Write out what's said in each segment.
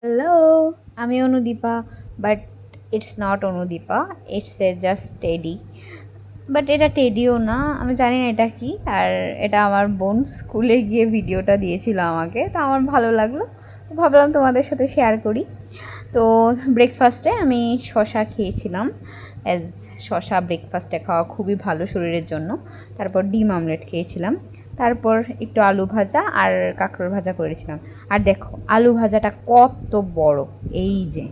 Hello, আমি Anudipa, but it's not Anudipa, it's a just teddy. But এটা টেডিও না, আমি জানি না এটা কি। আর এটা আমার বোন স্কুলে গিয়ে ভিডিওটা দিয়েছিল আমাকে, তো আমার ভালো লাগলো, তো ভাবলাম তোমাদের সাথে শেয়ার করি। তো ব্রেকফাস্টে আমি শশা খেয়েছিলাম, অ্যাজ শশা ব্রেকফাস্টে খাওয়া খুবই ভালো শরীরের জন্য। তারপর ডিম আমলেট খেয়েছিলাম, তারপর একটু আলু ভাজা আর কাঁকরোল ভাজা করেছিলাম। আর দেখো আলু ভাজাটা কত বড়, এই যে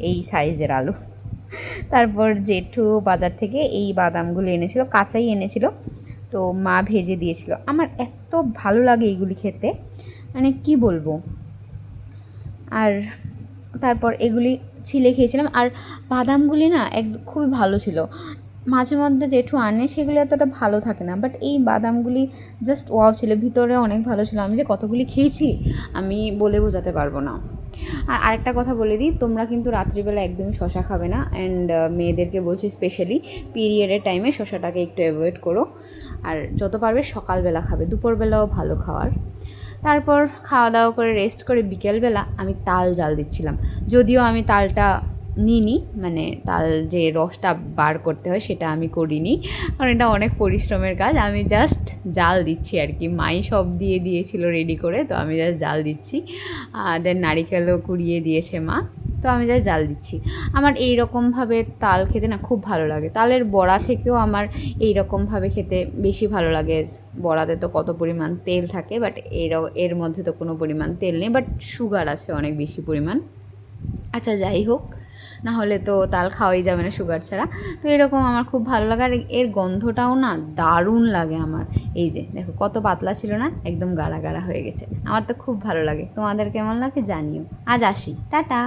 এই সাইজের আলু। তারপর জেঠু বাজার থেকে এই বাদামগুলো এনেছিল, কাঁচাই এনেছিল, তো মা ভেজে দিয়েছিল। আমার এত ভালো লাগে এইগুলি খেতে, মানে কি বলবো। আর তারপর এগুলি ছিলে খেয়েছিলাম। আর বাদামগুলি না খুবই ভালো ছিল। মাঝে মধ্যে জেঠু আনে, সেগুলি এতটা ভালো থাকে না, বাট এই বাদামগুলি জাস্ট ওয়াও ছিল, ভিতরে অনেক ভালো ছিল। আমি যে কতগুলি খেয়েছি আমি বলে বোঝাতে পারবো না। আর আরেকটা কথা বলে দিই, তোমরা কিন্তু রাত্রিবেলা একদমই শশা খাবে না, অ্যান্ড মেয়েদেরকে বলছি স্পেশালি পিরিয়ডের টাইমে শশাটাকে একটু অ্যাভয়েড করো। আর যত পারবে সকালবেলা খাবে, দুপুরবেলাও ভালো খাওয়ার। তারপর খাওয়া দাওয়া করে রেস্ট করে বিকেলবেলা আমি তাল জাল দিচ্ছিলাম। যদিও আমি তালটা নিইনি, মানে তাল যে রসটা বার করতে হয় সেটা আমি করিনি, কারণ এটা অনেক পরিশ্রমের কাজ। আমি জাস্ট জাল দিচ্ছি আর কি, মাই সব দিয়ে দিয়েছিল রেডি করে, তো আমি জাস্ট জাল দিচ্ছি। দেন নারিকেলও কুড়িয়ে দিয়েছে মা, তো আমি জাস্ট জাল দিচ্ছি। আমার এই রকমভাবে তাল খেতে না খুব ভালো লাগে। তালের বড়া থেকেও আমার এই রকমভাবে খেতে বেশি ভালো লাগে। বড়াতে তো কত পরিমাণ তেল থাকে, বাট এর মধ্যে তো কোনো পরিমাণ তেল নেই, বাট সুগার আছে অনেক বেশি পরিমাণ। আচ্ছা যাই হোক, না হলে তো তাল খাওয়াই যাবে না সুগার ছাড়া। তো এরকম আমার খুব ভালো লাগে। আর এর গন্ধটাও না দারুণ লাগে আমার। এই যে দেখো কত পাতলা ছিল না, একদম গাঢ়া গাঢ়া হয়ে গেছে। আমার তো খুব ভালো লাগে, তোমাদের কেমন লাগে জানিও। আজ আসি, টাটা।